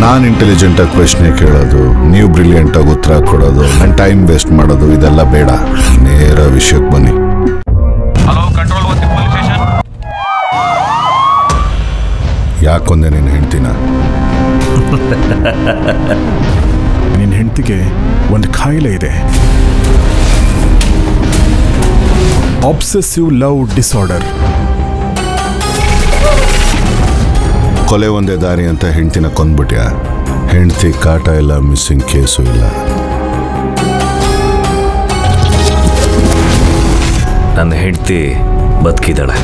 ನಾನು ಇಂಟೆಲಿಜೆಂಟಾಗಿ ಪ್ರಶ್ನೆ ಕೇಳೋದು, ನೀವು ಬ್ರಿಲಿಯಂಟಾಗಿ ಉತ್ತರ ಕೊಡೋದು, ನನ್ನ ಟೈಮ್ ವೇಸ್ಟ್ ಮಾಡೋದು ಇದೆಲ್ಲ ಬೇಡ. ನೇರ ವಿಷಯಕ್ಕೆ ಬನ್ನಿ. ಯಾಕೊಂದೆ ನಿನ್ನ ಹೆಂಡ್ತಿನ? ನಿನ್ನ ಹೆಂಡ್ತಿಗೆ ಒಂದು ಕಾಯಿಲೆ ಇದೆ, ಆಬ್ಸೆಸಿವ್ ಲವ್ ಡಿಸಾರ್ಡರ್. ಕೊಲೆ ಒಂದೇ ದಾರಿ ಅಂತ ಹೆಂಡ್ತಿನ ಕೊಂದ್ಬಿಟ್ಯಾ? ಹೆಂಡ್ತಿ ಕಾಟ ಇಲ್ಲ, ಮಿಸ್ಸಿಂಗ್ ಕೇಸು ಇಲ್ಲ. ನನ್ನ ಹೆಂಡ್ತಿ ಬದುಕಿದ್ದಾಳೆ.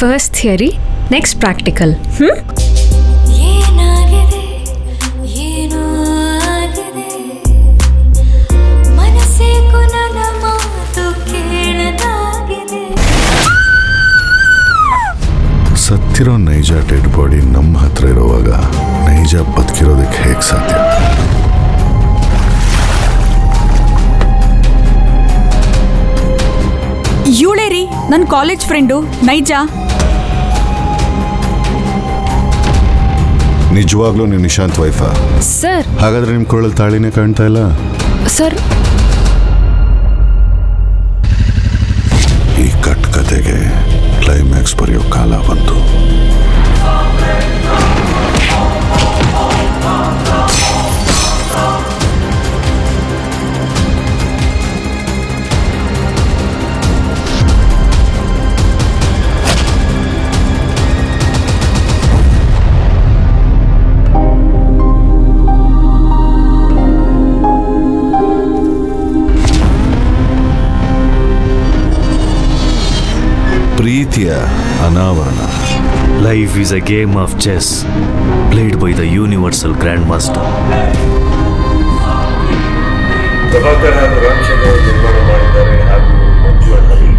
First theory, next practical. ಸತ್ತಿರೋ ನೈಜ ಡೆಡ್ ಬಾಡಿ ನಮ್ಮ ಹತ್ರ ಇರುವಾಗ ನೈಜ ಬದುಕಿರೋದಕ್ಕೆ ಹೇಗೆ ಸಾಧ್ಯ? ಇವಳೇ ರೀ ನನ್ನ ಕಾಲೇಜ್ ಫ್ರೆಂಡು ನೈಜ. ನಿಜವಾಗ್ಲೂ ನೀವು ನಿಶಾಂತ್ ವೈಫಾ? ಸರ್. ಹಾಗಾದ್ರೆ ನಿಮ್ಮ ಕೊರಳಲ್ಲಿ ತಾಳಿನೇ ಕಾಣ್ತಾ ಇಲ್ಲ ಸರ್. ಈ ಕತೆಗೆ ಕ್ಲೈಮ್ಯಾಕ್ಸ್ ಬರೆಯೋ ಕಾಲ ಬಂತು. ಪ್ರೀತಿಯ ಅನಾವರಣ. Life is a game of chess played by the universal grandmaster. Prabhakar ಹಾಗೂ ರಾಮಚಂದ್ರ ನಿರ್ಮಾಣ ಮಾಡಿದ್ದಾರೆ ಹಾಗೂ ಮಂಜು ಅಣ್ಣವಿ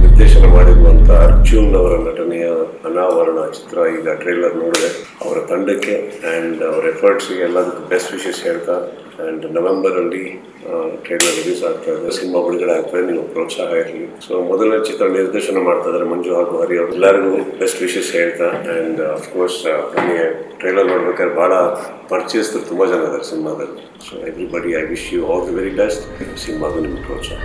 ನಿರ್ದೇಶನ ಮಾಡಿರುವಂಥ ಅರ್ಜುನ್ ಅವರ ನಟನೆಯ ಅನಾವರಣ ಚಿತ್ರ ಈಗ ಟ್ರೇಲರ್ ನೋಡಿದೆ. ಅವರ ತಂಡಕ್ಕೆ ಆ್ಯಂಡ್ ಅವರ ಎಫರ್ಟ್ಸ್ಗೆ ಎಲ್ಲದಕ್ಕೂ ಬೆಸ್ಟ್ ವಿಶಸ್ ಹೇಳ್ತಾ, ಆ್ಯಂಡ್ ನವೆಂಬರಲ್ಲಿ ಟ್ರೇಲರ್ ರಿಲೀಸ್ ಆಗ್ತಾ ಇದೆ, ಸಿನಿಮಾ ಬಿಡುಗಡೆ ಆಗ್ತದೆ, ನೀವು ಪ್ರೋತ್ಸಾಹ ಇರಲಿ. ಸೊ ಮೊದಲನೇ ಚಿತ್ರ ನಿರ್ದೇಶನ ಮಾಡ್ತಾ ಇದ್ದಾರೆ ಮಂಜು ಹಾಗೂ ಹರಿ ಅವರು. ಎಲ್ಲರಿಗೂ ಬೆಸ್ಟ್ ವಿಶಸ್ ಹೇಳ್ತಾ, ಆ್ಯಂಡ್ ಅಫ್ಕೋರ್ಸ್ ನನಗೆ ಟ್ರೇಲರ್ ನೋಡ್ಬೇಕಾದ್ರೆ ಭಾಳ ಪರಿಚಯಿಸಿದ್ರು ತುಂಬ ಜನ ಇದ್ದಾರೆ ಸಿನಿಮಾದಲ್ಲಿ. So everybody, I wish you all the very best. ಸಿನಿಮಾಗೂ ನಿಮ್ಗೆ ಪ್ರೋತ್ಸಾಹ.